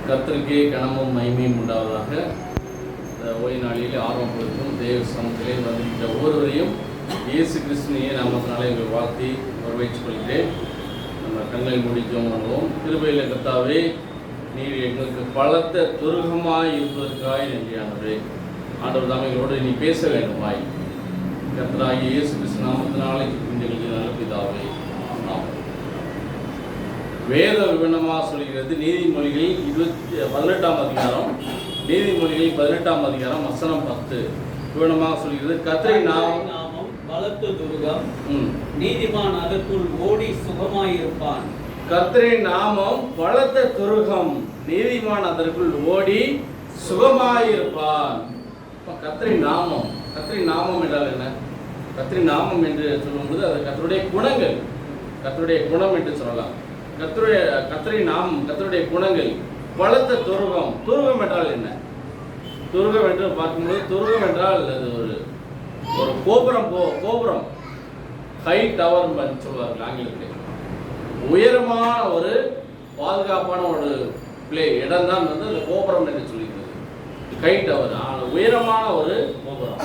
கர்த்தருக்கே கனமும் மகிமையும் உண்டாவதாக. இந்த ஓய்வு நாளில் ஆர்வம் கொடுத்தும் தேவ சமத்திலே வந்திருக்கிற ஒவ்வொருவரையும் இயேசு கிறிஸ்துவினையே நாமத்தினாலே எங்கள் வாழ்த்தி வரவேற்றுக் கொள்கிறேன். நம்ம கண்களை மூடி ஜெபம் பண்ணுவோம். கிருபையில் கர்த்தாவே, நீர் எங்களுக்கு பலத்த துருகமாய் இருப்பதற்காக நன்றியானவரே. ஆண்டவர் தாமே எங்களோடு நீ பேச வேண்டுமாய் கர்த்தராகிய இயேசு கிறிஸ்து நாமத்தினாலே எங்களுக்கு நல்ல பிதாவே. வேத விவரணமாக சொல்கிறது நீதிமொழிகள் 18ஆம் அதிகாரம், நீதிமொழிகள் 18ஆம் அதிகாரம் வசனம் 10 விவரணமாக சொல்கிறது, கர்த்தரை நாமம் பலத்த துருகம், நீதிமான் அதற்குள் ஓடி சுகமாயிருப்பான். கர்த்தரை நாமம் பலத்த துருகம், நீதிமான் அதற்குள் ஓடி சுகமாயிருப்பான். கர்த்தரை நாமம், கர்த்தரை நாமம் என்றால் என்ன? கர்த்தரை நாமம் என்று சொல்லும்போது அது கர்த்தருடைய குணங்கள், கர்த்தருடைய குணம் என்று சொல்லலாம். கர்த்தரை நாமம், கர்த்தருடைய குணங்கள். பலத்த துருகம், துருகம் என்றால் என்ன? துருகம் என்று பார்க்கும்போது, துருகம் என்றால் அது ஒரு கோபுரம், கோபுரம், ஹை டவர் சொல்வார்கள் ஆங்கிலத்தில். உயரமான ஒரு பாதுகாப்பான ஒரு இடம் தான் அந்த கோபுரம் என்று சொல்லிக்கிறது. ஹை டவர், உயரமான ஒரு கோபுரம்.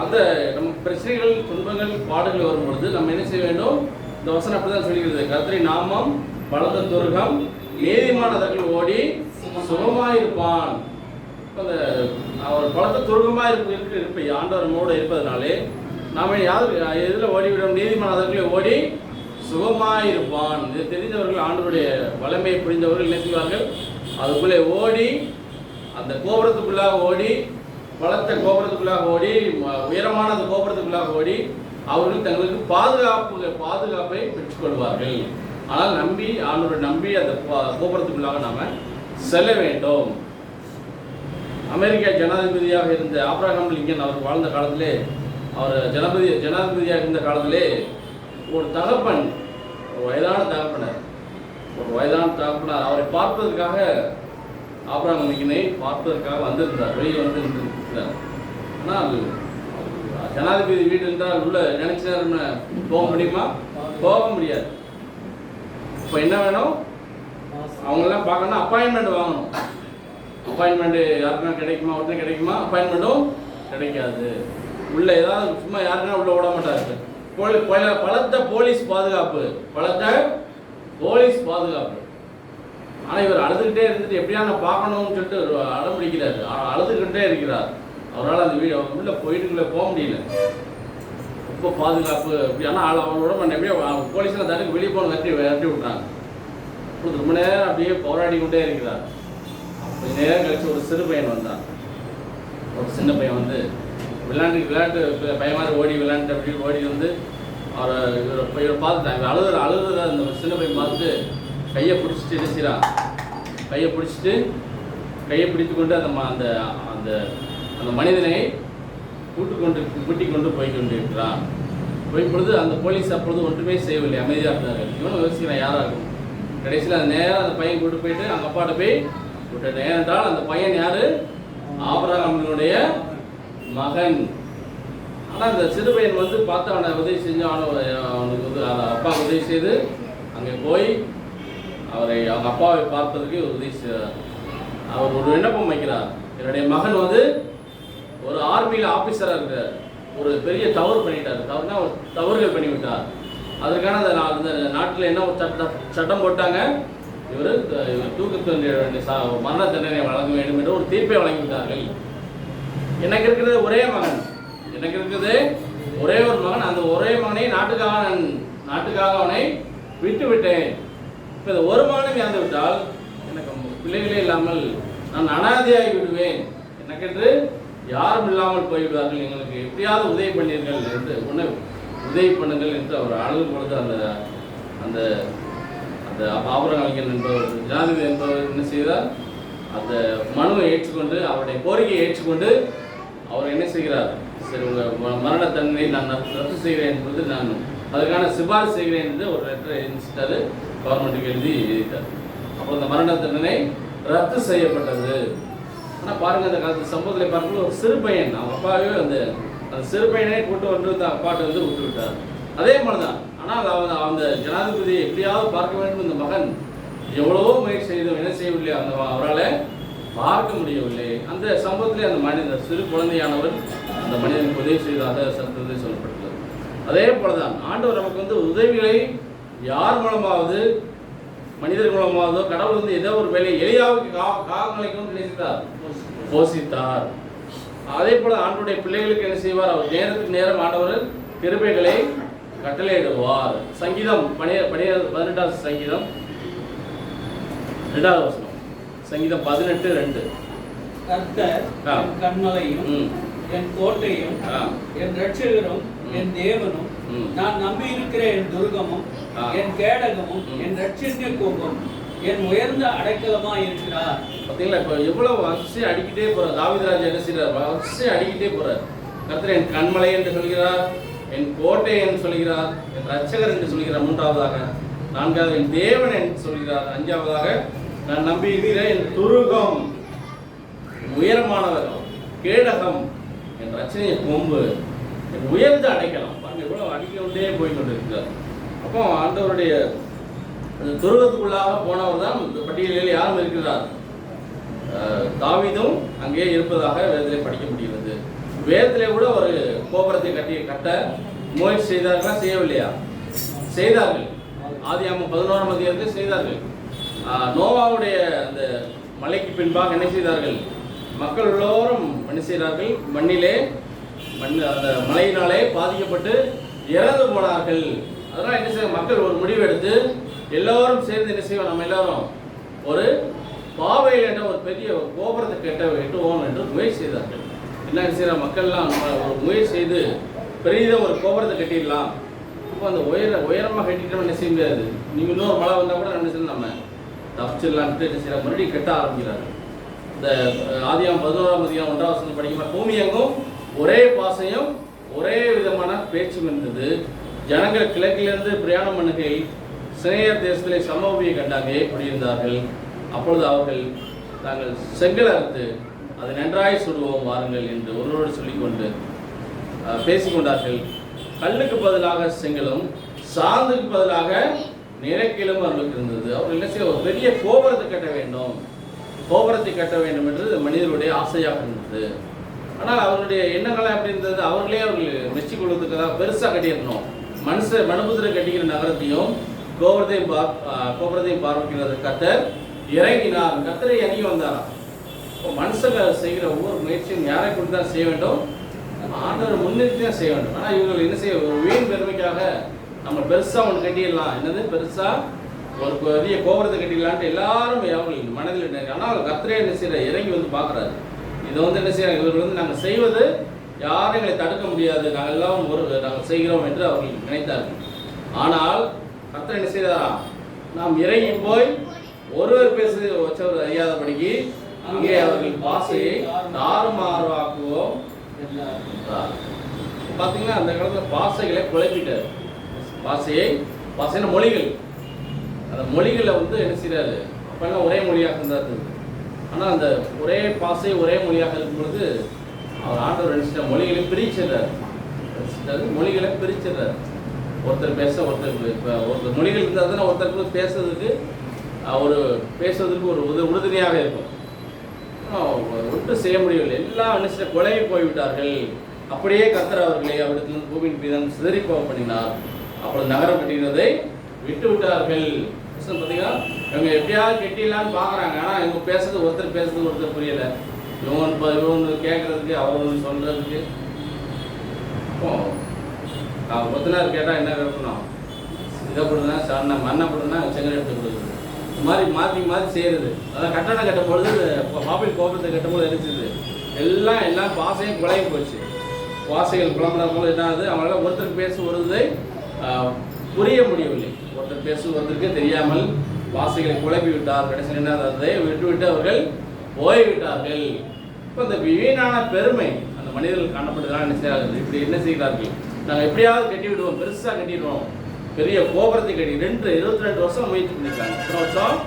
அந்த நம்ம பிரச்சனைகள், துன்பங்கள், பாடுகள் வரும்பொழுது நம்ம என்ன செய்ய வேண்டும்? இந்த வசனம் அப்படிதான் சொல்லிக்கிறது, கர்த்தரை நாமம் பலத்த துருகம், நீதிமான் அதற்குள் ஓடி சுகமாயிருப்பான். அந்த அவர் பலத்த துருகமாக இருப்ப ஆண்டவர் நம்மோடு இருப்பதனாலே நாம எதில் ஓடிவிடும்? நீதிமான் அதற்குள்ளே ஓடி சுகமாயிருப்பான். இது தெரிந்தவர்கள், ஆண்டவருடைய வல்லமையை புரிந்தவர்கள் என்ன செய்வார்கள்? அதுக்குள்ளே ஓடி, அந்த கோபுரத்துக்குள்ளாக ஓடி, பலத்த கோபுரத்துக்குள்ளாக ஓடி, உயரமான அந்த கோபுரத்துக்குள்ளாக ஓடி அவர்கள் தங்களுக்கு பாதுகாப்பை பெற்றுக்கொள்வார்கள். ஆனால் ஆண்டவரை நம்பி அந்த கோபுரத்துக்குள்ளாக நாம செல்ல வேண்டும். அமெரிக்கா ஜனாதிபதியாக இருந்த ஆபிரகாம் லிங்கன் அவர் வாழ்ந்த காலத்திலே, அவர் ஜனாதிபதியாக இருந்த காலத்திலே ஒரு தகப்பன், ஒரு வயதான தகப்பனார் அவரை பார்ப்பதற்காக, ஆபிரகாம் லிங்கனை பார்ப்பதற்காக வந்திருந்தார், வெளியே வந்து இருந்தார். ஆனால் ஜனாதிபதி வீடு என்றால் உள்ள நினைச்சாருன்னு போக முடியுமா? போக முடியாது. இப்போ என்ன வேணும்? அவங்கெல்லாம் பார்க்கணும்னா அப்பாயின்மெண்ட் வாங்கணும். அப்பாயின்மெண்ட்டு யாருக்குன்னா கிடைக்குமா? உடனே கிடைக்குமா? அப்பாயின்மெண்ட்டும் கிடைக்காது. உள்ள ஏதாவது சும்மா யாருன்னா உள்ள விட மாட்டாரு. பலத்த போலீஸ் பாதுகாப்பு, ஆனால் இவர் அழுதுகிட்டே இருந்துட்டு எப்படியா நான் பார்க்கணும்னு சொல்லிட்டு அடம் பிடிக்கிறாரு, அழுதுகிட்டே இருக்கிறார். அவரால் அந்த வீடு உள்ள போயிட்டுக்குள்ளே போக முடியல. ரொம்ப பாதுகாப்பு அப்படி. ஆனால் அவரோட எப்படியோ போலீஸ்லாம் தடுக்க வெளியே போன தட்டி விட்டுறாங்க. ரொம்ப நேரம் அப்படியே போராடி கொண்டே இருக்கிறார். கொஞ்சம் நேரம் கழிச்சு ஒரு சிறு பையன் வந்தான். ஒரு சின்ன பையன் வந்து விளையாட்டு பையன் மாதிரி விளையாண்டு அப்படி ஓடி வந்து இவரை பார்த்துட்டான். அழுகுறத அந்த சின்ன பையன் பார்த்துட்டு கையை பிடிச்சிட்டு என்ன செய்கிறான்? கையை பிடித்து கொண்டு அந்த அந்த அந்த மனிதனை கூட்டி கொண்டு போய் கொண்டிருக்கிறான். பொழுது அந்த போலீஸ் அப்பொழுது ஒன்றுமே செய்யவில்லை, அமைதியாக இருந்தார்கள். இவனும் யோசிக்கிறான் யாராக இருக்கும். கடைசியில் அந்த நேரம் அந்த பையன் கூட்டு போயிட்டு அவங்க அப்பாட்ட போய் விட்டுட்டேன். ஏனென்றால் அந்த பையன் யாரு? ஆபிரகாமினுடைய மகன். ஆனால் அந்த சிறு பையன் வந்து பார்த்து அவனை உதவி செஞ்சு அவனுக்கு அப்பா உதவி செய்து அங்கே போய் அவங்க அப்பாவை பார்ப்பதற்கு உதவி செய்தார். அவர் ஒரு விண்ணப்பம் வைக்கிறார். என்னுடைய மகன் வந்து ஒரு ஆர்மியில் ஆஃபீஸராக இருக்கிறார், ஒரு பெரிய தவறு பண்ணிட்டார். தவறுகள் பண்ணிவிட்டார். அதற்கான அந்த நாட்டில் என்ன ஒரு சட்டம் போட்டாங்க? இவர் தூக்கு மரண தண்டனை வழங்க வேண்டும் என்று ஒரு தீர்ப்பை வழங்கிவிட்டார்கள். எனக்கு இருக்கிறது ஒரே மகன், ஒரே ஒரு மகன். அந்த ஒரே மகனை நாட்டுக்காக அவனை விட்டு விட்டேன். இப்போ இந்த ஒரு மகனை இறந்து விட்டால் எனக்கு பிள்ளைகளே இல்லாமல் நான் அனாதையாகி விடுவேன். எனக்கென்று யாரும் இல்லாமல் போய்விடுவார்கள். எங்களுக்கு எப்படியாவது உதவி பண்ணீர்கள் என்று உதவி பண்ணுங்கள் என்று அவர் அழுது பொழுது அந்த அந்த அந்த ஆபிரகாம் லிங்கன் என்பவர், ஜனாதிபதி என்பவர் என்ன செய்தார்? அந்த மனுவை ஏற்றுக்கொண்டு, அவருடைய கோரிக்கையை ஏற்றுக்கொண்டு அவர் என்ன செய்கிறார்? சரி, உங்கள் மரண தண்டனை நான் ரத்து செய்கிறேன் என்பது, நான் அதற்கான சிபாரிசு செய்கிறேன் என்று ஒரு லெட்டர் எழுதிட்டாரு, கவர்மெண்ட்டுக்கு எழுதிட்டார். அப்போ அந்த மரண தண்டனை ரத்து செய்யப்பட்டது. ஆனால் பாருங்கள், அந்த காலத்து சம்பவத்தில் பார்க்கும்போது ஒரு சிறு பையன், அவங்க அப்பாவே அந்த சிறு பையனை கூட்டு வந்து அந்த அப்பாட்டை வந்து விட்டு விட்டார். அதே மாதிரி தான். ஆனால் அந்த ஜனாதிபதியை எப்படியாவது பார்க்க வேண்டும் இந்த மகன் எவ்வளவோ முயற்சி செய்தும் என்ன செய்யவில்லை. முடியவில்லை, அவரால் பார்க்க முடியவில்லை. அந்த சம்பவத்திலே அந்த மனிதர் சிறு குழந்தையானவர் அந்த மனிதனுக்கு உதவி செய்ததாக சரித்திரத்தை சொல்லப்பட்டுள்ளது. அதே போலதான் ஆண்டவர் நமக்கு வந்து உதவிகளை யார் மூலமாவது, மனிதர் மூலமாவதோ, கடவுள் வந்து ஏதோ ஒரு வேலை எளியாவுக்கு காகங்களைக்கும் நினைத்தார், போஷித்தார். அதே போல ஆண்டவருடைய பிள்ளைகளுக்கு என்ன செய்வார்? அவர் நேரத்துக்கு நேரம் ஆண்டவர் கிருபைகளை கட்டளையிடுவார். சங்கீதம் 18 சங்கீதம் 2வது வசனம். சங்கீதம் 18:2. கர்த்தர் என் கன்மலையும் என் கோட்டையும் என் இரட்சகரும் என் தேவனும் நான் நம்பி இருக்கிற என் துர்கமும் என் கேடகமும் என் இரட்சணிய கோபம் என் உயர்ந்த அடைக்கலமா இருக்கிறார். பார்த்தீங்களா? இப்போ எவ்வளவு வரிசை அடிக்கிட்டே போறார். தாவீது ராஜா என்ன செய்யறார்? வரிசை அடிக்கிட்டே போறார். கர்த்தர் என் கண்மலை என்று சொல்கிறார், என் கோட்டை என்று சொல்கிறார், என் இரட்சகர் என்று சொல்கிறார் 3வதாக, 4வது என் தேவன் என்று சொல்கிறார், 5வதாக நான் நம்பி இருக்கிற என் துருகம், உயரமானவர், கேடகம், என் இரட்சணிய கொம்பு, என் உயர்ந்த அடைக்கலாம். பாருங்க எவ்வளவு அடிக்கொண்டே போய் கொண்டிருக்கிறார். அப்போ ஆண்டவருடைய அந்த துருகத்துக்குள்ளாக போனவர் தான் இந்த பட்டியலில் யாரும் இருக்கிறார்? தாவீதும் அங்கே இருப்பதாக வேதத்திலே படிக்க முடிகிறது. வேதத்திலே கூட ஒரு கோபுரத்தை கட்ட முயற்சி செய்தார்களா? செய்யவில்லையா? செய்தார்கள். ஆதியாகமம் 11ஆம் அதிகாரத்தில் செய்தார்கள். நோவாவுடைய அந்த மலைக்கு பின்பாக என்ன செய்தார்கள்? மக்கள் எல்லோரும் என்ன செய்தார்கள்? அந்த மழையினாலே பாதிக்கப்பட்டு இறந்து போனார்கள். அதனால் என்ன செய்ய மக்கள் ஒரு முடிவு எடுத்து எல்லோரும் சேர்ந்து என்ன செய்வோம்? நம்ம எல்லாரும் ஒரு பாவையில் என்ற ஒரு பெரிய கோபுரத்தை கட்டுவோம் என்று முயற்சி செய்தார்கள். என்ன செய்கிற மக்கள்லாம் ஒரு முயற்சி செய்து பெரிய ஒரு கோபுரத்தை கட்டிடலாம். இப்போ அந்த உயரமாக கட்டிட்டோம் என்ன செய்ய முடியாது. நீங்கள் இன்னொரு மழை வந்தால் கூட என்ன செய்யணும்? நம்ம தப்பிச்சிடலான்ட்டு என்ன செய்யலாம்? மறுபடியும் கட்ட ஆரம்பிக்கிறார்கள். இந்த ஆதியாகமம் 11ஆம் அதிகாரம் 1வது வசனம் படிக்கும்போது பூமி எங்கும் ஒரே பாசையும் ஒரே விதமான பேச்சும் இருந்தது. ஜனங்கள் கிழக்கிலிருந்து பிரயாணம் பண்ணுகையில் சிநேயர் தேசத்திலே சமபூமியை கண்டாங்கே குடியிருந்தார்கள். அப்பொழுது அவர்கள் தாங்கள் செங்கல் அறுத்து அதை நன்றாய் சுடுவோம் வாருங்கள் என்று ஒருவரோடு சொல்லிக்கொண்டு பேசிக்கொண்டார்கள். கல்லுக்கு பதிலாக செங்கலும் சாந்துக்கு பதிலாக நிலக்கிலும் அவர்களுக்கு இருந்தது. அவர்கள் என்ன செய்ய? ஒரு பெரிய கோபுரத்தை கட்ட வேண்டும் என்று மனிதர்களுடைய ஆசையாக இருந்தது. ஆனால் அவர்களுடைய எண்ணங்களாக எப்படி இருந்தது? அவர்களே அவர்கள் மெச்சிக் கொள்வதற்காக பெருசாக கட்டியிருக்கணும். மனுபுத்திர கட்டிக்கிற நகரத்தையும் கோபுரத்தையும் பார்வைக்கிறது கர்த்தர் இறங்கினார். கர்த்தரை இறங்கி வந்தாராம். இப்போ மனுஷங்க செய்கிற ஒவ்வொரு முயற்சியும் யாரை கொண்டு தான் செய்ய வேண்டும்? ஆண்டவர் முன்னிறுத்தி தான் செய்ய வேண்டும். ஆனால் இவர்கள் என்ன செய்ய? ஒரு வீண் பெருமைக்காக நம்ம பெருசாக ஒன்று கட்டிடலாம், என்னது பெருசாக ஒரு பெரிய கோபுரத்தை கட்டிடலான்ட்டு எல்லாரும் அவர்கள் மனதில். ஆனால் கர்த்தரே என்ன செய்யற? இறங்கி வந்து பார்க்குறாரு. இதை வந்து என்ன செய்யறாங்க? இவர்கள் வந்து நாங்கள் செய்வது யாரும் எங்களை தடுக்க முடியாது, நாங்கள் எல்லாம் நாங்கள் செய்கிறோம் என்று அவர்கள் நினைத்தார்கள். ஆனால் கர்த்தர் என்ன செய்தாரா? நாம் இறங்கி போய் ஒருவர் பேச வச்சவர் அறியாதபடிக்கு அங்கே அவர்கள் பாசையை தாறுமாறாக்குவோம். பார்த்தீங்கன்னா அந்த காலத்துல பாசைகளை குழப்பிட்டார். பாசைன மொழிகள், அந்த மொழிகளை வந்து என்ன செய்யறாரு? அப்பெல்லாம் ஒரே மொழியாக இருந்தார். ஆனால் அந்த ஒரே பாசை ஒரே மொழியாக இருக்கும் பொழுது அவர் ஆண்டவர் நினைச்சிட்ட மொழிகளை பிரிச்சிடுறாரு. ஒருத்தர் பேச ஒருத்தர் மொழிகள் இருந்தால் தானே ஒருத்தருக்கு பேசுவதற்கு ஒரு உறுதுணையாக இருக்கும். ஒன்றும் செய்ய முடியவில்லை. எல்லாம் நினைச்சிட்ட குழம்பி போய்விட்டார்கள். அப்படியே கர்த்தர் அவர்களை அவருக்கு பூமியின் மீதம் சிதறி போக பண்ணினார். அப்பொழுது நகரம் கட்டினதை விட்டு விட்டார்கள். பார்த்தீங்கன்னா இவங்க எப்படியாவது கெட்டிடலான்னு பார்க்குறாங்க. ஆனால் இவங்க ஒருத்தர் பேசுறது ஒருத்தர் புரியலை. இவங்க கேட்கறதுக்கு அவர் ஒன்று சொல்றதுக்கு. ஒருத்தனார் கேட்டால் என்ன இருக்கணும்? இதை கொடுத்தா சன்ன மண்ணை கொடுத்தா செங்கல் எடுத்து கொடுக்குறது. இது மாதிரி மாற்றி செய்கிறது. அதான் கட்டணம் கட்டும் பொழுது மாப்பிள் கோபுரத்தை கட்டும்போது இருந்துச்சு. எல்லாம் பாசையும் குழம்பி போச்சு. வாசைகள் குழம்புன போது என்ன ஆகுது? அவங்களால ஒருத்தருக்கு பேசுவதை புரிய முடியவில்லை. ஒருத்தர் பேசுவதற்கு தெரியாமல் வாசைகளை குழப்பி விட்டார். கடைசி என்ன அதை விட்டு அவர்கள் போய்விட்டார்கள். இப்போ இந்த வீணான பெருமை அந்த மனிதர்கள் காணப்படுறதுனால என்ன செய்கிறார்கள்? இப்படி என்ன செய்கிறார்கள்? நாங்கள் எப்படியாவது கட்டி விடுவோம், பெருசாக கட்டிடுவோம், பெரிய கோபுரத்தை கட்டி 22 வருஷம் முயற்சி பண்ணியிருக்காங்க. எத்தனை வருஷம்?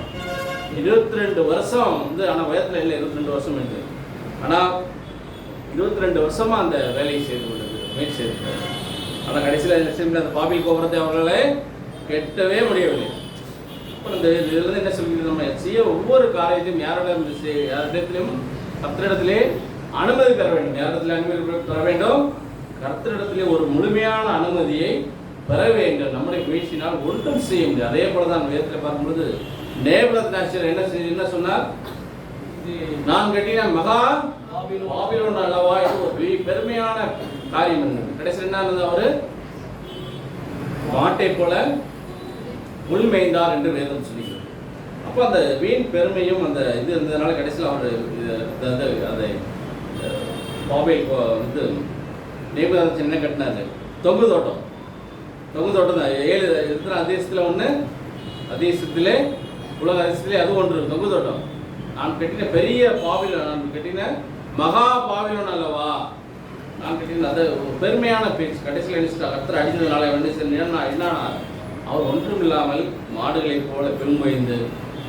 22 வருஷம் வந்து. ஆனால் வயத்தில் இல்லை, 22 வருஷம் இருக்கு. ஆனால் 22 வருஷமாக அந்த வேலையை செய்து கொண்டது, முயற்சி செய்திருக்காங்க. ஆனால் கடைசியில் அந்த பாபில் கோபுரத்தை அவர்களே கெட்டவே முடியவில்லை. அப்புறம் இந்த இதுல என்ன சொல்லிட்டு நம்ம செய்ய ஒவ்வொரு காரியத்தையும் யாரிடத்திலும் கர்த்தரிடத்திலே அனுமதி பெற வேண்டும். யாரிடத்திலே அனுமதி பெற வேண்டும்? கர்த்தரிடத்திலே ஒரு முழுமையான அனுமதியை பெற வேண்டும். நம்முடைய முயற்சினால் ஒன்றும் செய்ய முடியாது. அதே போலதான் வேதத்தில் பார்க்கும்போது நேபுகத்நேச்சர் என்ன சொன்னார்? நான் கட்டின மகா பாபிலோன் அல்லவா என்று ஒரு பெருமையான காரியம் இருந்தது. கடைசியில் என்ன இருந்தது? அவரு மாட்டை போல முள்மேய்ந்தார் என்று வேதம் சொல்லுகிறது. அப்போ அந்த வீண் பெருமையும் அந்த இது இருந்ததுனால கடைசியில் அவர் அதை பாபேல் வந்து நேபுகத்நேச்சர் என்ன கட்டினாரு? தொங்கு தோட்டம் தான் 7 இருக்கிற அதிசயத்தில் ஒன்று, அதிசயத்திலே உலக அதிசயத்திலே அது ஒன்று தொங்கு தோட்டம். நான் கட்டின பெரிய பாபிலோன், நான் கட்டின மகா பாபிலோன் அல்லவா, நான் கட்டின அது பெருமையான பேச்சு. கடைசியில் நினைச்சிட்டா கர்த்தர் அடித்ததுனால என்ன அவர் ஒன்றும் இல்லாமல் மாடுகளைப் போல பெரும்பொய்ந்து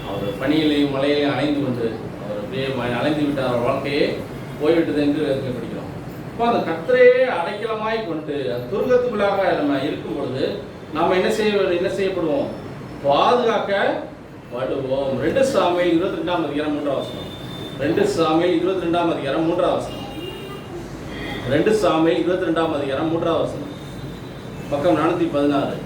அவர் பனியிலையும் மலையிலையும் அலைந்து கொண்டு அவர் அப்படியே அலைந்து விட்டார். அவர் வாழ்க்கையே போய்விட்டது என்று படிக்கிறோம். அப்போ அந்த கர்த்தரையே அடைக்கலமாய் கொண்டு துருகத்துக்குள்ளாக நம்ம இருக்கும் பொழுது நாம் என்ன செய்யப்படுவோம்? பாதுகாக்கப்படுவோம். 2 சாமுவேல் 22ஆம் அதிகாரம் 3ஆம் வசனம். 2 சாமுவேல் 22ஆம் அதிகாரம் 3ஆம் வசனம். 2 சாமுவேல் 22ஆம் அதிகாரம் 3ஆம் வசனம். பக்கம் 416.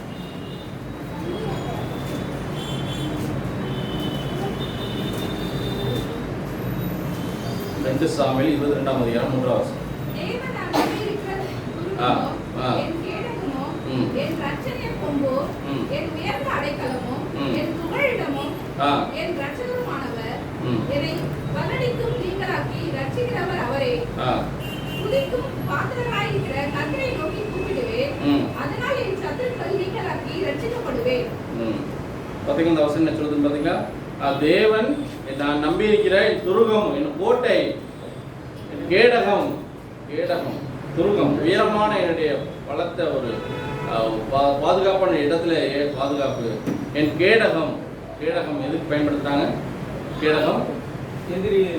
2 சாமுவேல் 22ஆம் அதிகாரம் 3ஆம் வசனம். பாத்தீங்களா வசனம் என்ன சொல்லுதுன்னு பாத்தீங்களா? தேவன் நான் நம்பி இருக்கிற துருகம், என் கோட்டை, என் கேடகம், துருகம், உயரமான என்னுடைய பலத்த ஒரு பாதுகாப்பான இடத்துல பாதுகாப்பு. என் கேடகம் எதுக்கு பயன்படுத்துறாங்க? கேடகம்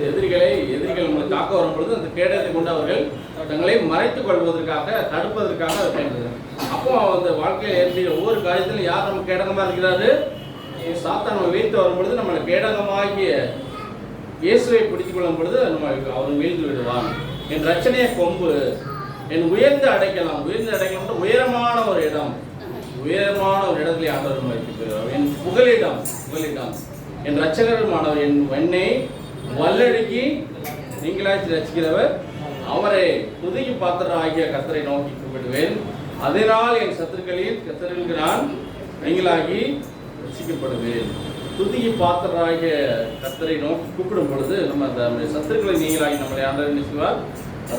எதிரிகள் நம்மளை காக்க வரும்பொழுது அந்த கேடகத்தை கொண்டு அவர்கள் தங்களை மறைத்துக் கொள்வதற்காக, தடுப்பதற்காக அதை பயன்படுத்துறாங்க. அப்போ அந்த வாழ்க்கையில் ஏற்படுகிற ஒவ்வொரு காரியத்திலும் யார் நம்ம கேடகமா இருக்கிறாரு? சாத்தான் நம்ம வீழ்த்து வரும் பொழுது நம்மளை கேடகமாகிய இயேசுவை பிடித்துக் கொள்ளும் பொழுது நம்ம அவன் வீழ்ந்து விடுவான். என் ரட்சணைய கொம்பு, என் உயர்ந்த அடைக்கலாம் உயரமான ஒரு இடத்துல ஆண்டவர் வைத்திருக்கிறார். என் புகலிடம், என் ரட்சகருமானவர், என்னை வல்லடக்கி நீங்களாச்சு ரசிக்கிறவர், அவரை துதிக்கு பாத்திரம் ஆகிய கர்த்தரை நோக்கி கூப்பிடுவேன். அதனால் என் கர்த்தருக்கு நான் நீங்களாகி ரசிக்கப்படுவேன். துதிக்கு பாத்திரராகிய கர்த்தரை நோக்கி கூப்பிடும் பொழுது நம்ம அந்த சத்துருக்களை நீங்களாகி நம்மளை ஆண்டவர் நினைச்சுவார்,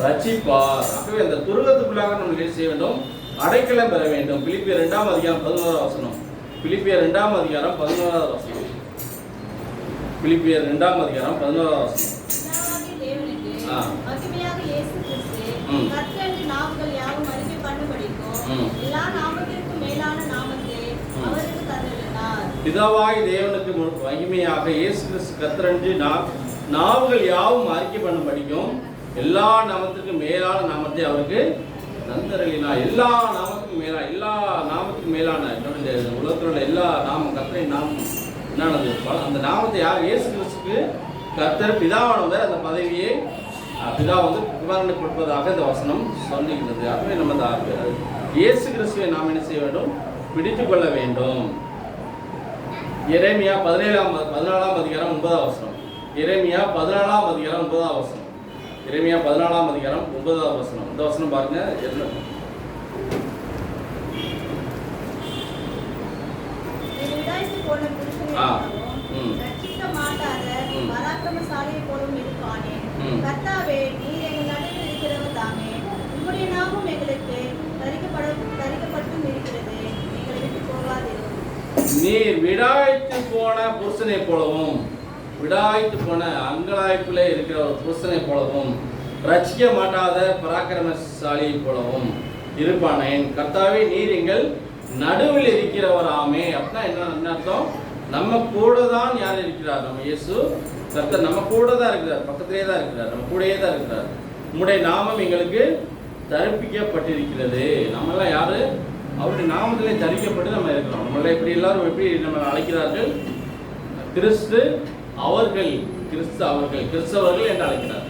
ரட்சிப்பார். ஆகவே அந்த துருகத்துக்குள்ளாக நம்ம என்ன செய்ய வேண்டும்? அடைக்கலம் பெற வேண்டும். பிலிப்பியர் 2ஆம் அதிகாரம் 11ஆம் வசனம். பிலிப்பியர் 2ஆம் அதிகாரம் 11ஆம் வசனம். பிலிப்பியர் 2ஆம் அதிகாரம் 11ஆம் வசனம். பிதாவாய் தேவனுக்கு மகிமையாக இயேசு கிறிஸ்து கர்த்தரென்று நாவுகள் யாவும் அறிக்கை பண்ணும்படிக்கும் எல்லா நாமத்துக்கும் மேலான நாமத்தை அவருக்கு தந்தருளினார். எல்லா நாமத்துக்கும் மேலான உலகத்தில் உள்ள எல்லா நாமம், கர்த்தரின் நாமம் என்னது? அந்த நாமத்தை யார்? இயேசு கிறிஸ்துக்கு கர்த்தர் பிதாவானவர் அந்த பதவியை பிதா வந்து குமாரனுக்கு கொடுப்பதாக இந்த வசனம் சொல்லுகிறது. ஆகவே நம்ம இயேசு கிறிஸ்துவை நாம் என்ன செய்ய வேண்டும்? பிடித்துக் கொள்ள வேண்டும். எரேமியா 14ஆம் அதிகாரம் 9ஆம் வசனம். எரேமியா 14ஆம் அதிகாரம் 9ஆம் வசனம். எரேமியா 14ஆம் அதிகாரம் 9ஆம் வசனம். இந்த வசனம் பாருங்க. நீர் விடாய்த்து போன புருஷனை போலவும், விடாய்த்து போன அங்கலாய்ப்பில் இருக்கிற ஒரு புருஷனை போலவும், ரட்சிக்க மாட்டாத பராக்கிரமசாலியை போலவும் இருப்பானேன். கர்த்தாவே நீர் எங்கள் நடுவில் இருக்கிறவராமே. அப்படின்னா என்ன அர்த்தம்? நம்ம கூட தான் யார் இருக்கிறார்? நம்ம இயேசு கர்த்தர் நம்ம கூட தான் இருக்கிறார், பக்கத்திலே தான் இருக்கிறார், நம்ம கூடயே தான் இருக்கிறார். உம்முடைய நாமம் எங்களுக்கு தரிப்பிக்கப்பட்டிருக்கிறது. நம்மளாம் யாரு? அவருடைய நாமத்திலே தரிக்கப்பட்டு நம்ம இருக்கிறோம். நம்மள எப்படி எல்லாரும் எப்படி நம்ம அழைக்கிறார்கள்? கிறிஸ்து அவர்கள் கிறிஸ்தவர்கள் என்று அழைக்கிறார்.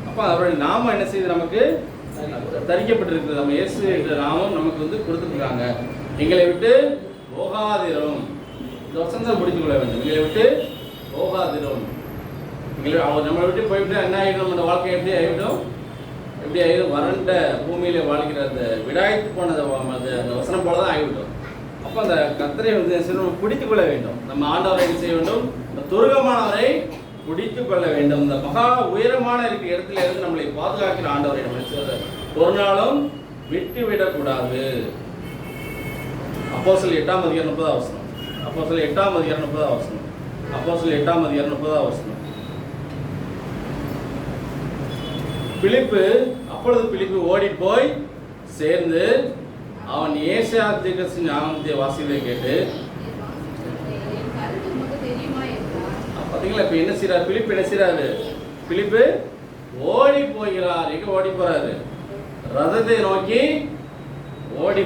அப்போ அவருடைய நாமம் என்ன செய்யுது? நமக்கு தரிக்கப்பட்டிருக்கிறது. நம்ம இயேசு என்ற நாமம் நமக்கு கொடுத்துருக்காங்க. எங்களை விட்டு போகாதிரும். இந்த வசனத்தை முடித்துக் கொள்ள வேண்டும். எங்களை விட்டு போகாதிரும். அவர் நம்மளை விட்டு போய்விட்டு என்ன ஆகிடும்? அந்த வாழ்க்கை எப்படி ஆகிடும்? வறண்ட பூமியில வாழ்கிற அந்த விடாய்த்து போனது அந்த வசனம் போல தான் ஆகிவிடும். அப்போ அந்த கர்த்தரை பிடித்துக் கொள்ள வேண்டும். நம்ம ஆண்டவரை செய்ய வேண்டும், இந்த துருகமானவரை பிடித்துக் கொள்ள வேண்டும். இந்த மகா உயரமான இருக்கிற இடத்துல இருந்து நம்மளை பாதுகாக்கிற ஆண்டவரை நம்ம ஒரு நாளும் விட்டு விடக்கூடாது. அப்போஸ்தலர் 8ஆம் அதிகாரம் 30ஆம் வசனம். அப்போஸ்தலர் 8ஆம் அதிகாரம் 30ஆம் வசனம். அப்போஸ்தலர் 8ஆம் அதிகாரம் 30ஆம் வசனம். பிலிப்பு ஓடி போய் சேர்ந்து அவன் ஏசாயா தீர்க்கதரிசியின் ஞானத்தை வாசிக்கிறதை கேட்டு, பார்த்தீங்களா? இப்போ என்ன செய்யறாரு பிலிப்பு? என்ன செய்யறாரு பிலிப்பு? ஓடி போகிறார். எங்க ஓடி போறாரு? ரதத்தை நோக்கி ஓடி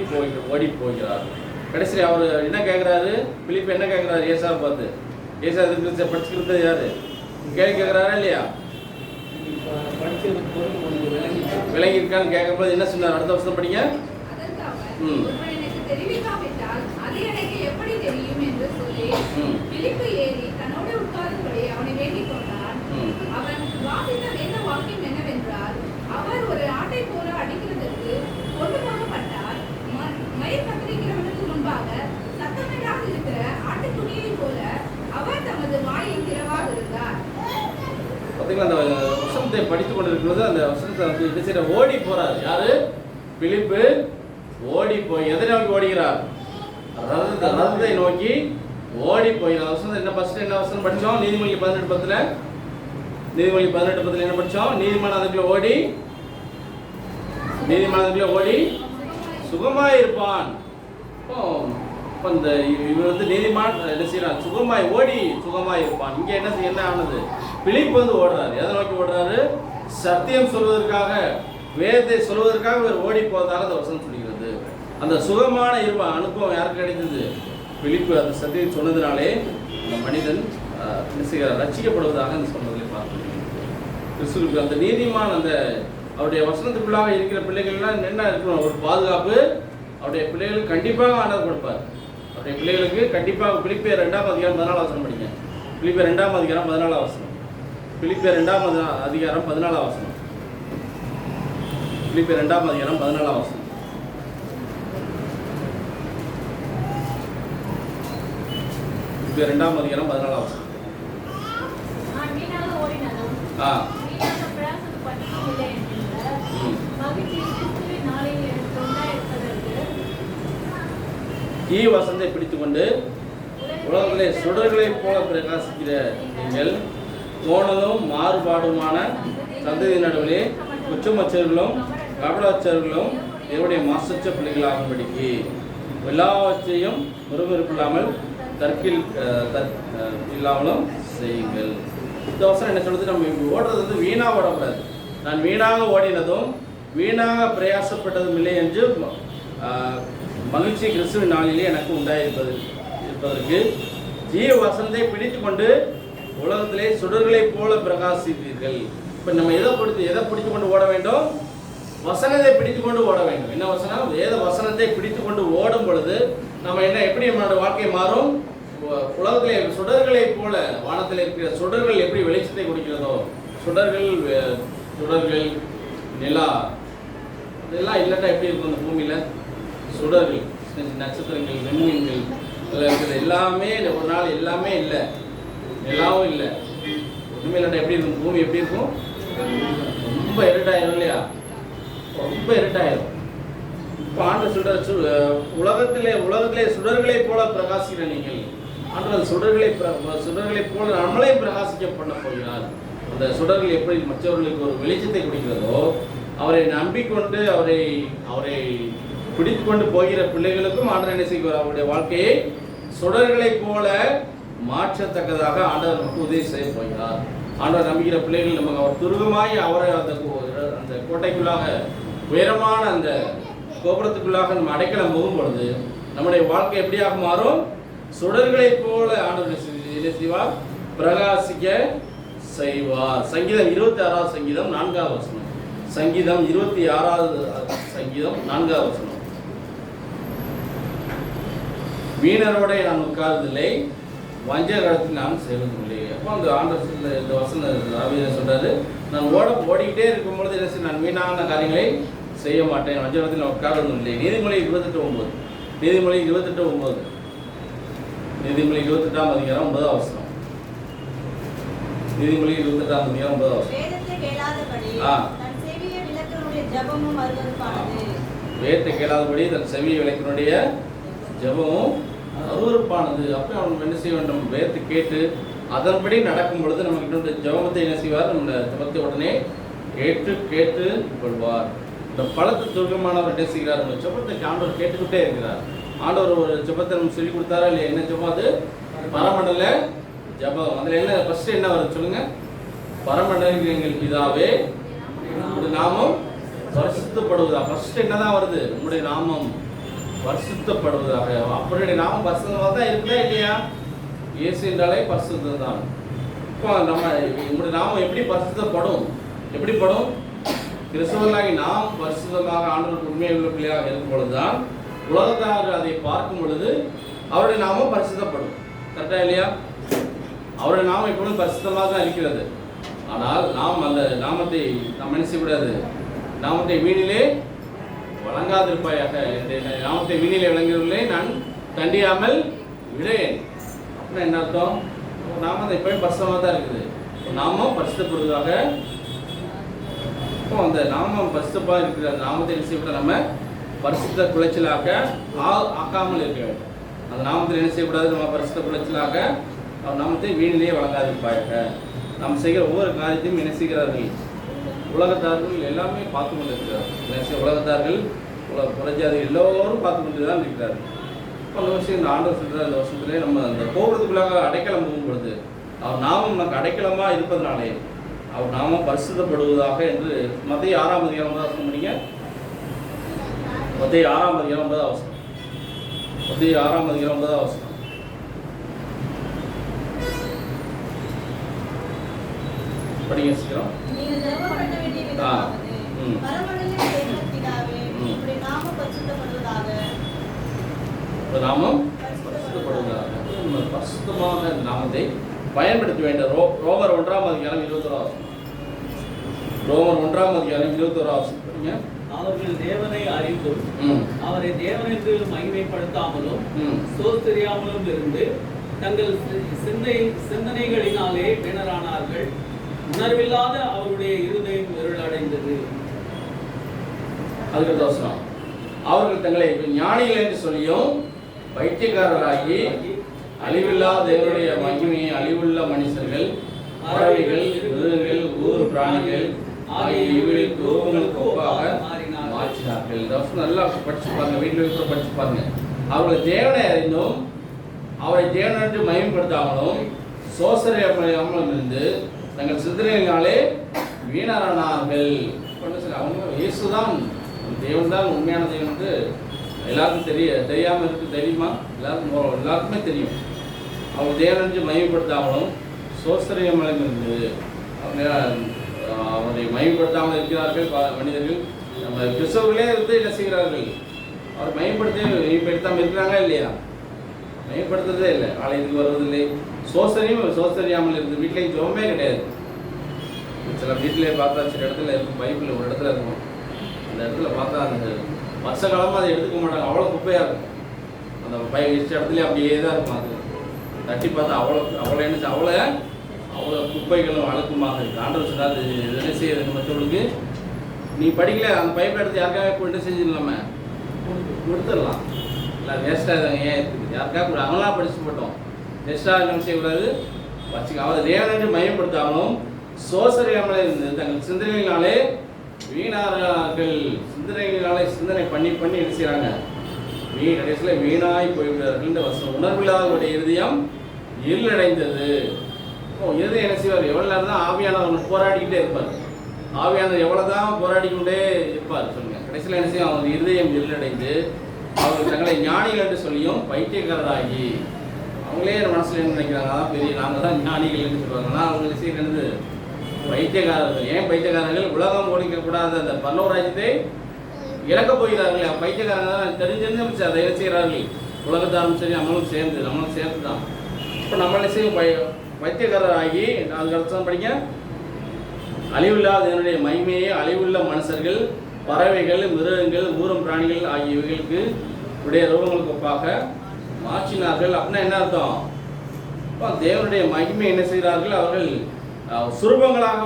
போகிறார். கடைசி அவர் என்ன கேட்கிறாரு? பிலிப்பு என்ன கேட்கிறாரு? ஏசாவை பார்த்து, ஏசாயா தீர்க்கதரிசி படிச்சுக்கிறது யாரு? கேள்வி கேட்கிறாரா இல்லையா? விளங்கி இருக்கான்னு கேட்கும்போது என்ன சொன்னார்? அடுத்த வருஷம் படிங்க. அந்த வசனத்தை படித்துக் கொண்டிருக்கிறது. அந்த வசனத்தை ஓடி போறார். யாரு? பிலிப்பு ஓடி போய் எதை நோக்கி ஓடுகிறார்? ரதத்தை நோக்கி ஓடி போகிறார். வசனம் என்ன? ஃபர்ஸ்ட் என்ன வசனம் படிச்சோம்? நீதிமொழி 18:10. நீதிமொழி 18:10 என்ன படிச்சோம்? நீதிமானதுக்குள்ள ஓடி சுகமாயிருப்பான். இந்த இவர் நீதிமான் என்ன செய்யறான்? சுகமாய் இருப்பான். இங்க என்ன ஆனது? பிலிப்பு ஓடுறாரு. எதை நோக்கி ஓடுறாரு? சத்தியம் சொல்வதற்காக, வேதத்தை சொல்வதற்காக இவர் ஓடி போவதாக அந்த வசனம் சொல்கிறது. அந்த சுகமான அனுபவம் யாருக்கு கிடைத்தது? பிலிப்பு அந்த சத்தியம் சொன்னதுனாலே அந்த மனிதன் ரட்சிக்கப்படுவதாக அந்த சொன்னதில் பார்க்க கிறிஸ்துவுக்கு அந்த நீதிமான் அந்த அவருடைய வசனத்துக்குள்ளாக இருக்கிற பிள்ளைகள்லாம் என்ன இருக்கணும்? ஒரு பாதுகாப்பு. அவருடைய பிள்ளைகளுக்கு கண்டிப்பாக ஆண்டவர் கொடுப்பார். அவருடைய பிள்ளைகளுக்கு கண்டிப்பாக. பிலிப்பியர் 2ஆம் அதிகாரம் 14ஆம் வசனம் படிங்க. பிலிப்பியர் 2ஆம் அதிகாரம் 14ஆம் வசனம். பிலிப்பியர் 2ஆம் அதிகாரம் 14ஆம் வசனம். பிலிப்பியர் 2ஆம் அதிகாரம் 14ஆம் வசனம். பிலிப்பியர் 2ஆம் அதிகாரம் 14ஆம் வசனம். வசனத்தை பிடித்துக்கொண்டு உலகத்திலே சுடர்களைப் போல பிரகாசிக்கிற நீங்கள் கோணலும் மாறுபாடுமான சந்ததி நடுவிலே குற்றமற்றவர்களும் கபடாச்சர்களும் என்னுடைய மாசற்ற பிள்ளைகளாகும்படிக்கு எல்லாவற்றையும் முறுமுறுப்பில்லாமல் தற்கில் இல்லாமலும் செய்யுங்கள். இந்த வசனம் என்ன சொல்றது? நம்ம ஓடுறது வீணாக ஓடக்கூடாது. நான் வீணாக ஓடினதும் வீணாக பிரயாசப்பட்டதும் இல்லை என்று மகிழ்ச்சி கிறிஸ்துவின் நாளிலே எனக்கு உண்டாயிருப்பதற்கு ஜீவ வசனத்தை பிடித்து கொண்டு உலகத்திலே சுடர்களைப் போல பிரகாசிப்பீர்கள். இப்போ நம்ம எதை பிடித்து கொண்டு ஓட வேண்டும்? வசனத்தை பிடித்து கொண்டு ஓட வேண்டும். என்ன வசனம்? வேத வசனத்தை பிடித்து கொண்டு ஓடும் பொழுது நம்ம எப்படி நம்மளோட வாழ்க்கை மாறும்? உலகத்திலே சுடர்களைப் போல, வானத்தில் இருக்கிற சுடர்கள் எப்படி வெளிச்சத்தை கொடுக்கிறதோ, சுடர்கள் நிலா இதெல்லாம் இல்லாட்டா எப்படி இருக்கும்? அந்த பூமியில் சுடர்கள், நட்சத்திரங்கள், விண்மீன்கள் இருக்கிறது எல்லாமே ஒரு நாள் எல்லாமே இல்லை, நிலாவும் இல்லை, ஒன்றுமே இல்லாட்டா எப்படி இருக்கும்? பூமி எப்படி இருக்கும்? ரொம்ப இருட்டாயிரும் இல்லையா? ரொம்ப இருட்டாயிரும். இப்போ ஆண்டு உலகத்திலே சுடர்களை போல பிரகாசிக்கிற நீங்கள் ஆண்டு சுடர்களை போல நம்மளையும் பிரகாசிக்க பண்ண போகிறார். அந்த சுடர்கள் எப்படி மற்றவர்களுக்கு ஒரு வெளிச்சத்தை கொடுக்கிறதோ, அவரை நம்பிக்கொண்டு அவரை பிடித்து கொண்டு போகிற பிள்ளைகளுக்கும் ஆண்டவர் என்ன செய்வார்? அவருடைய வாழ்க்கையை சுடர்களைப் போல மாற்றத்தக்கதாக ஆண்டவர் நமக்கு உதவி செய்ய போகிறார். ஆண்டவர் நம்புகிற பிள்ளைகள் நமக்கு அவர் துருகமாய் அவரை அந்த கோட்டைக்குள்ளாக, உயரமான அந்த கோபுரத்துக்குள்ளாக நம்ம அடைக்கலம் போகும் பொழுது நம்முடைய வாழ்க்கை எப்படியாக மாறும்? சுடர்களைப் போல ஆண்டவர் என்ன செய்வார்? பிரகாசிக்க செய்வார். சங்கீதம் 26வது சங்கீதம் 4வது வசனம். சங்கீதம் 26வது சங்கீதம் 4வது வசனம். வீணரோட நான் உட்கார்வதில்லை, வஞ்சகத்தில் நான் செய்வதில்லை. அப்போ அந்த ஆண்டவர் இந்த வசனம் ஆவியானவர் சொல்றாரு, நான் ஓடிக்கிட்டே இருக்கும் பொழுது என்ன செய்ய, நான் வீணான காரியங்களை செய்ய மாட்டேன், வஞ்சகத்தில் நான் உட்கார்வதில்லை. நீதிமொழி 28:9. நீதிமொழி 28:9. நீதிமொழி 28ஆம் அதிகாரம் 9வது வசனம். நீதிமொழி 28ஆம் அதிகாரம் 9வது வசனம். வேதத்தை கேளாதபடி தன் செவியை விலக்கினுடைய ஜெபமும் அருவருப்பானது. வேதத்தை கேளாதபடி தன் செவியை விலக்கினுடைய ஜெபமும் அருவருப்பானது. அப்போ அவன் என்ன செய்ய வேண்டும்? வேதத்தை கேட்டு அதன்படி நடக்கும் பொழுது நமக்கு இன்னொரு ஜெபத்தை என்ன செய்வார்? நம்ம ஜெபத்தை உடனே கேட்டு கொள்வார். இந்த பழத்து துர்க்கமானவர் என்ன செய்கிறார்? நம்ம ஜெபத்தை ஆண்டவர் கேட்டுக்கிட்டே இருக்கிறார். ஆண்டவர் ஒரு ஜெபத்தை நம்ம சொல்லி கொடுத்தாரா இல்லையா? என்ன ஜெபம் அது? பரமண்டல ஜெபம். அதில் என்ன ஃபர்ஸ்ட் என்ன வருது சொல்லுங்க? பரமண்டல எங்கள் பிதாவே உங்களுடைய நாமம் பரிசுத்தப்படுவதா. ஃபர்ஸ்ட் என்னதான் வருது? உங்களுடைய நாமம் பரிசுத்தப்படுவதாக. அவருடைய நாமம் பரிசுத்தமாக தான் இருக்குதா இல்லையா? இயேசு என்றாலே பரிசுத்தம் தான். இப்போ நம்ம உங்களுடைய நாமம் எப்படி பரிசுத்தப்படும்? எப்படிப்படும்? கிறிஸ்தவர்களாகி நாம் பரிசுத்தமாக ஆண்டவருக்கு உண்மையுள்ள பிள்ளையாக இருக்கும் பொழுதுதான் உலகத்தார் அதை பார்க்கும் பொழுது அவருடைய நாமம் பரிசுத்தப்படும். கரெக்டா இல்லையா? அவருடைய நாமம் எப்பொழுதும் பரிசுத்தமாக தான் இருக்கிறது. ஆனால் நாம் அந்த நாமத்தை நாம் என்ன செய்யக்கூடாது? நாமத்தை வீணிலே வழங்காதிருப்பாயாக. நாமத்தை வீணிலே விளங்குவதில்லை நான் தண்டியாமல் விடேன். அப்படின்னா என்ன அர்த்தம்? நாமம் எப்பயும் பரிசுத்தமாக தான் இருக்குது. நாமம் பரிசுத்தப்படுவதாக. இப்போ அந்த நாமம் பரிசுத்தமாக இருக்கிற அந்த நாமத்தை என்ன செய்யக்கூடாது? நம்ம பரிசுத்த குலைச்சலாக ஆக்காமல் இருக்க வேண்டும். அந்த நாமத்தில் என்ன செய்யக்கூடாது? நம்ம பரிசுத்த குலைச்சலாக அவர் நாமத்தை வீணிலேயே வழங்காதிருப்பாயாக. நாம் செய்கிற ஒவ்வொரு காரியத்தையும் என்ன செய்கிறார்கள்? உலகத்தார்கள் எல்லாமே பார்த்து கொண்டு இருக்கிறார்கள். உலகத்தார்கள் புறஜாதிகள் எல்லோரும் பார்த்து கொண்டு தான் இருக்கிறார்கள். இப்போ அந்த விஷயம் இந்த ஆண்டவர் சொல்கிற அந்த வருஷத்துலேயே நம்ம அந்த கோபுரத்துக்குள்ளாக அடைக்கலம் போகும் பொழுது அவர் நாமம் நமக்கு அடைக்கலமாக இருப்பதனாலே அவர் நாமம் பரிசுத்தப்படுவதாக என்று மத்திய 6ஆம் அதிகாரம் தான் சொன்னீங்க. மத்திய 6ஆம் அதிகாரம் 9வது வசனம். மத்திய 6ஆம் அதிகாரம் 9வது வசனம். படிங்க சீக்கிரம். நீங்கள் ஜெபம் பண்ண வேண்டிய விதமாவது, பரமண்டல எங்கள் பிதாவே உம்முடைய நாமம் பரிசுத்தப்படுவதாக. நாமம் பரிசுத்தப்படுவதாக. நம்ம பரிசுத்தமான நாமத்தை பயன்படுத்த வேண்டும். ரோமர் 1ஆம் அதிகாரம் 21வது வசனம். ரோமர் 1ஆம் அதிகாரம் 21வது வசனம் படிங்க. அவர்கள் தேவனை அறிந்தும் அவரை தேவனுக்கு மகிமைப்படுத்தாமலும் சோதரியாமலும் இருந்து தங்கள் சிந்தனைகளினாலே வீணரானார்கள். உணர்வில்லாத அவருடைய இருதயம் இருளடைந்தது. அதுக்கு தோசனம். அவர்கள் தங்களை ஞானிகள் என்று சொல்லியும் பைத்தியக்காரராகி அழிவில்லாத தேவனுடைய மகிமையை அழிவுள்ள மனுஷர்கள், பறவைகள், மிருகங்கள், ஊர் பிராணிகள் ஆகிய இவர்களுக்கு ரூபங்களுக்கு ஒப்பாக மாற்றினார்கள். நல்லா படிச்சு பாருங்க, வீட்டில் கூட படிச்சு பாருங்க. அவர்கள் தேவனை அறிந்தும் அவரை தேவனென்று மகிமைப்படுத்தாமலும் சோசரையாமலும் இருந்து தங்கள் சிந்தனையினாலே வீணரானார்கள். அவங்க இயேசுதான் தேவன் தான் உண்மையான தேவன் என்று எல்லாருக்கும் தெரியாமல் இருக்கு. தெரியுமா? எல்லாருக்குமே தெரியும். அவங்க தேவனென்று மகிமைப்படுத்தாமலும் சோசரையாமலும் இருந்து அவரை மகிமைப்படுத்தாமல் இருக்கிறார்கள் மனிதர்கள். நம்ம கிறிஸ்தவர்களே வந்து என்ன செய்கிறார்கள்? அவர் மகிமைப்படுத்தாமல் இருக்கிறாங்களா இல்லையா? மகிமைப்படுத்துறதே இல்லை. ஆலயத்துக்கு வருவதில்லை. சோசரியாமல் இருந்து வீட்டிலையும் ஜோமே கிடையாது. சில வீட்டிலே பார்த்தா சில இடத்துல இருக்கும், பைப்பில் ஒரு இடத்துல இருக்கும். அந்த இடத்துல பார்த்தா அந்த வருஷ காலமாக அதை எடுத்துக்க மாட்டாங்க. அவ்வளோ குப்பையாக இருக்கும். அந்த வச்ச இடத்துல அப்படியே தான் இருக்கும். அது தட்டி பார்த்தா அவ்வளோ என்ன அவ்வளோ குப்பைகளும் அழுக்குமாக இருக்குது. ஆண்டவர் சொன்னார், இது என்ன செய்யுது மற்றவங்களுக்கு? நீ படிக்கல, அந்த பைப்பை எடுத்து யாருக்காக கொண்டு செஞ்சிடலாமே, கொடுத்துடலாம். இல்லை வேஸ்ட்டாக ஏன் இருக்குது? யாருக்காக அவங்களாம் படிச்சு போட்டோம். வேஸ்ட்டாக என்ன செய்யக்கூடாது? வச்சுக்க. அவர் தேவனென்று மயப்படுத்தாமலும் சோசரியாமலே இருந்து தங்கள் சிந்தனையினாலே வீணார்கள். சிந்தனை பண்ணி என்ன செய்கிறாங்க? கடைசியில் வீணாய் போய்விடுவார்கள். இந்த வருஷம் உணர்வில்லாதவருடைய இருதயம் இருளடைந்தது. இருதயம் என்ன செய்வார்? எவ்வளோ நேரம் தான் ஆவியானவர் போராடிக்கிட்டே இருப்பார். ஆவியானவர் எவ்வளோ தான் போராடிக்கொண்டே இருப்பார் சொல்லுங்க. கடைசியில் என்ன செய்யும்? அவர் இருதயம் இருளடைந்து அவர்கள் தங்களை ஞானிகள் என்று சொல்லியும் பைத்தியக்காரராகி அவங்களே மனசில் என்ன நினைக்கிறாங்க, அதான் பெரிய நாங்கள் தான் ஞானிகள்னு சொல்லுவாங்க. ஆனால் அவங்க விஷயம் என்னது, பைத்தியக்காரர்கள். ஏன் பைத்தியக்காரர்கள்? உலகம் ஓடிக்கக்கூடாத அந்த பல்லவராஜ்யத்தை இழக்க போகிறார்கள். பைத்தியக்காரங்க தான் தெரிஞ்சு அதை என்ன செய்கிறார்கள், உலகத்தாரும் சரி நம்மளும் சேர்ந்து தான். இப்போ நம்ம என்ன செய்யும், பைத்தியக்காரர் ஆகி அதுக்கு அர்த்தம் படிக்க, அழிவில்லாத என்னுடைய மகிமையை அழிவுள்ள மனுஷர்கள், பறவைகள், மிருகங்கள், ஊரும் பிராணிகள் ஆகியவைகளுக்கு உடைய ரூபங்களுக்கு ஒப்பாக மாற்றினார்கள். அப்படின்னா என்ன அர்த்தம்? தேவனுடைய மகிமை என்ன செய்கிறார்கள், அவர்கள் சுரூபங்களாக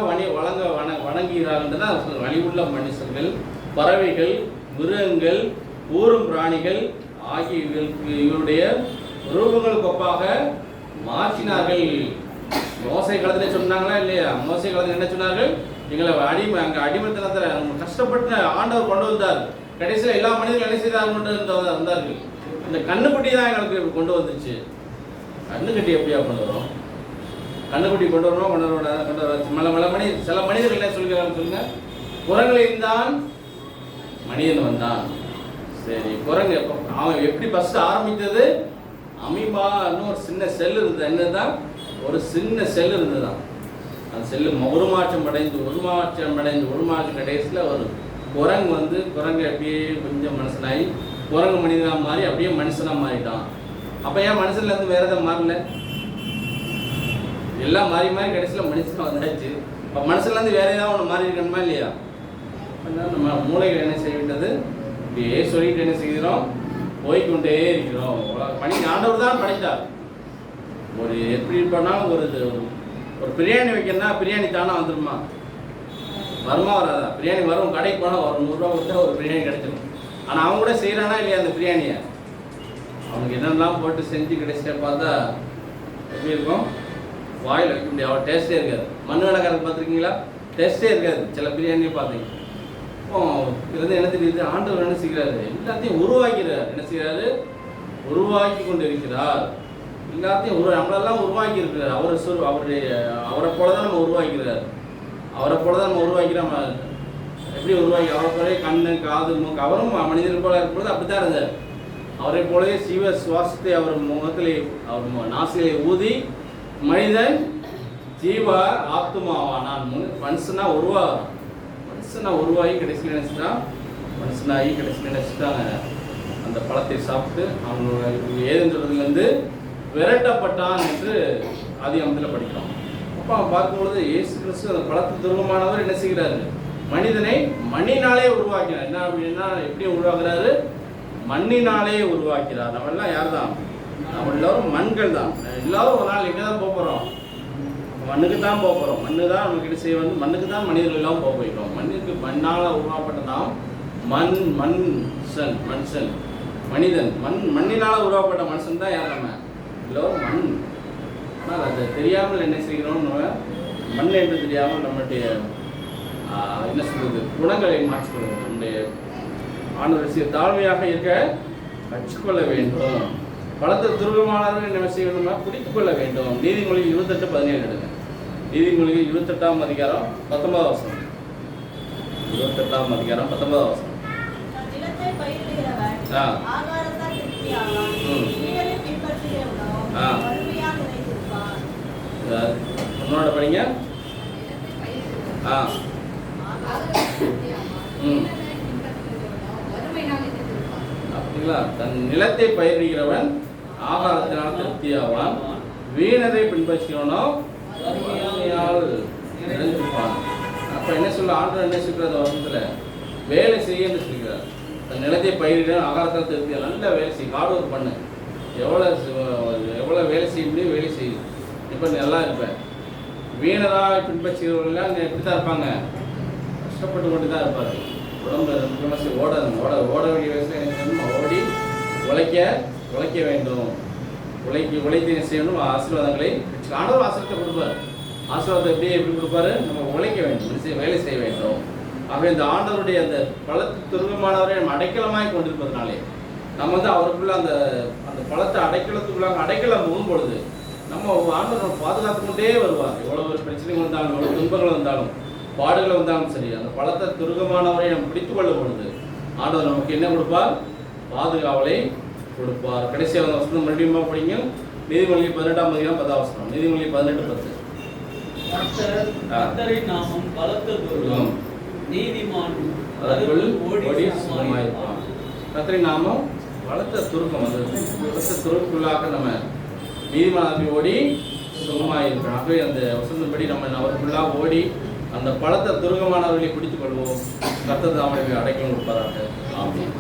வணங்குகிறார்கள். அழிவுள்ள மனுஷர்கள், பறவைகள், மிருகங்கள், ஊரும் பிராணிகள் ஆகியவர்களுக்கு இவருடைய ரூபங்களுக்கு ஒப்பாக மாற்றினார்கள். மோசை காலத்தில் சொன்னாங்களா இல்லையா? மோசை காலத்தில் என்ன சொன்னார்கள், எங்களை அங்கே அடிமைத்தனத்தில் நம்ம கஷ்டப்பட்டு ஆண்டவர் கொண்டு வந்தார். கடைசியில் எல்லா மனிதர்களும் என்ன செய்தார் கொண்டு வந்தார்கள். இந்த கண்ணுக்குட்டி தான் எங்களுக்கு கொண்டு வந்துச்சு. கண்ணுக்குட்டி எப்படியா கொண்டு வரும்? கண்ணுக்குட்டி கொண்டு வரணும், கொண்டு வர சில மனிதர்கள் என்ன சொல்கிறாங்க சொல்லுங்க, குரங்கில் தான் மனிதன் வந்தான். சரி, குரங்கு அவன் எப்படி ஃபர்ஸ்ட் ஆரம்பித்தது? அமீபா இன்னும் ஒரு சின்ன செல் இருந்தது. என்னதான்? ஒரு சின்ன செல் இருந்ததுதான். அந்த செல்லு உருமாற்றம் அடைந்து கடைசியில் ஒரு குரங்கு வந்து குரங்கு அப்படியே கொஞ்சம் மனுஷனாகி குரங்கு மனிதனாக மாறி அப்படியே மனுஷனாக மாறிட்டான். அப்போ ஏன் மனுஷன்லேருந்து வேற எதாவது மாறல? எல்லாம் மாறி கடைசியில் மனுஷனாக வந்தாச்சு. இப்போ மனுஷன்லேருந்து வேற ஏதாவது ஒன்று மாறி இருக்கணுமா இல்லையா? நம்ம மூளைகள் என்ன செய்கின்றது, இப்படியே சொல்லிட்டு என்ன செய்கிறோம், போய்கொண்டே இருக்கிறோம். ஆண்டவர் தான் படைத்தார். ஒரு எப்படி பண்ணாலும் ஒரு பிரியாணி வைக்கணும்னா பிரியாணி தானே வந்துடுமா? வருமா வராதா? பிரியாணி வரும், கடைக்கு போனால் ஒரு 100 ரூபா கொடுத்தா ஒரு பிரியாணி கிடைச்சிடும். ஆனால் அவங்க கூட செய்கிறானா இல்லையா அந்த பிரியாணியை? அவனுக்கு என்னென்னலாம் போட்டு செஞ்சு கடைசியாக பார்த்தா எப்படி இருக்கும், வாயில் வைக்க முடியாது. அவள் டேஸ்ட்டே இருக்காது. மண் விளக்காரங்க பார்த்துருக்கீங்களா? டேஸ்ட்டே இருக்காது சில பிரியாணியே பார்த்தீங்க. இதுலேருந்து என்ன தெரியுது, ஆண்டவர் என்ன செய்கிறாரு, எல்லாத்தையும் உருவாக்கிறார். என்ன செய்கிறாரு? உருவாக்கி கொண்டு இருக்கிறார். எல்லாத்தையும் நம்மளெல்லாம் உருவாக்கி இருக்கிறார். அவரை போல தான் நம்ம உருவாக்கிறார். அவரை போல தான் நம்ம உருவாக்கிறோம். எப்படி உருவாக்கி? அவரை போலவே கண்ணு, காது, மூக்கு. அவரும் மனிதர் போல இருக்கும்போது அப்படி தான் இருந்தார். அவரை போலவே சிவ சுவாசத்தை அவர் முகத்திலே, அவர் நாசிலே ஊதி மனிதன் ஜீவ ஆத்மாவானான். மனுஷனா உருவாகி கடைசியில் நினைச்சிட்டாங்க அந்த பழத்தை சாப்பிட்டு அவங்களோட ஏதென்றதுலேருந்து விரட்டப்பட்டான் என்று ஆதியாகமத்தில் படிக்கிறோம். அப்போ பார்க்கும்பொழுது இயேசு கிறிஸ்து அந்த பழத்து துருவமானவர் என்ன செய்கிறாரு, மனிதனை மண்ணினாலே உருவாக்கிறார். என்ன அப்படின்னா எப்படி உருவாக்குறாரு? மண்ணினாலே உருவாக்கிறார். நம்ம எல்லாம் யார் தான்? நம்ம எல்லோரும் மண்கள் தான். எல்லாரும் ஒரு நாள் எங்கே தான் போக போகிறோம்? மண்ணுக்கு தான் போக போகிறோம். மண்ணு தான் நமக்கு என்ன செய்ய வந்து, மண்ணுக்கு தான் மனிதர்கள் எல்லாம் போக போயிட்டோம். மண்ணுக்கு மண்ணால் உருவாக்கப்பட்ட நாம் மனிதன் மண்ணினால் உருவாக்கப்பட்ட மனுஷன் தான் யார்? நம்ம எல்லோரும் மண். ஆனால் அதை தெரியாமல் என்ன செய்கிறோம், மண் என்று தெரியாமல் நம்மளுடைய என்ன சொல்வது, குணங்களை மாற்றிக்கொள்வது. நம்முடைய ஆண்டவர் தாழ்மையாக இருக்க கற்றுக்கொள்ள வேண்டும். பலத்த துருவமானவர்கள் என்ன செய்ய வேண்டுமா? பிடித்துக் கொள்ள வேண்டும். நீதிமொழி 28:17 எடுங்க. நீதிமொழி 28ஆம் அதிகாரம் 19ஆம் வசனம். 28ஆம் அதிகாரம் 19ஆம் வசனம். உன்னோட படிங்க. அப்படிங்களா? தன் நிலத்தை பயிரிடுகிறவன் ஆகாரத்தினால் திருப்தியாவான், வீணரை பின்பற்றினோ நிறைஞ்சிருப்பான். அப்ப என்ன சொல்ல ஆண்டவர் என்ன சொல்றது? வருஷத்துல வேலை செய்ய என்று சொல்கிறார். தன் நிலத்தை பயிரிட ஆகாரத்தால் திருப்தியா. நல்ல வேலை செய்யும், ஹார்ட் ஒர்க் பண்ணு. எவ்வளோ வேலை செய்ய முடியும் வேலை செய்யும். இப்போ நல்லா இருப்பேன். வீணராக பின்பற்றுகிறவர்கள்லாம் எப்படி தான் இருப்பாங்க? கஷ்டப்பட்டு கொண்டு தான் இருப்பார். உடம்பு ஓட வேண்டிய வயசுல ஓடி உழைக்க வேண்டும். உழைத்து என்ன செய்யணும்? ஆசீர்வாதங்களை ஆண்டவர் ஆசீர்வாதத்தை கொடுப்பார். ஆசீர்வாதத்தை எப்படி கொடுப்பாரு? நம்ம உழைக்க வேண்டும், வேலை செய்ய வேண்டும். ஆக இந்த ஆண்டவருடைய அந்த பழத்து துருவமானவரை நம்ம அடைக்கலமாய் கொண்டிருப்பதனாலே நம்ம வந்து அவருக்குள்ள அந்த பழத்தை அடைக்கலத்துக்குள்ளாக அடைக்கலம் போகும் பொழுது நம்ம ஆண்டவர் பாதுகாத்து கொண்டே வருவார். எவ்வளோ ஒரு பிரச்சனைகள் வந்தாலும், எவ்வளோ துன்பங்கள் வந்தாலும், பாடுகள் வந்தாலும் சரி, அந்த பழத்தை துருகமானவரை நம்ம பிடித்து கொள்ளும் பொழுது ஆண்டவர் நமக்கு என்ன கொடுப்பார்? பாதுகாவலை கொடுப்பார். கடைசியாக வசனம் மறுபடியும் படிங்க. நீதிமொழி 18ஆம் அதிகாரம் 10ஆம் வசனம். நீதிமொழி 18:10. கர்த்தரின் நாமம் பலத்த துர்கம், நீதிமான் அதற்குள் ஓடி ஓடி சுகமாயிருப்பான். சுகமாயிருப்பான். கர்த்தரின் நாமம் பலத்த துருக்கம். அது பலத்த துருக்குள்ளாக நம்ம நீதிமான் ஓடி சுகமாயிருக்கணும். ஆகவே அந்த வசனத்தின்படி நம்ம அவருக்குள்ளாக ஓடி அந்த பலத்த துருகமானவர்களை பிடித்துக் கொள்வோம். கர்த்தர் தாமே அடைக்கலம் கொடுப்பாராக. ஆமென்.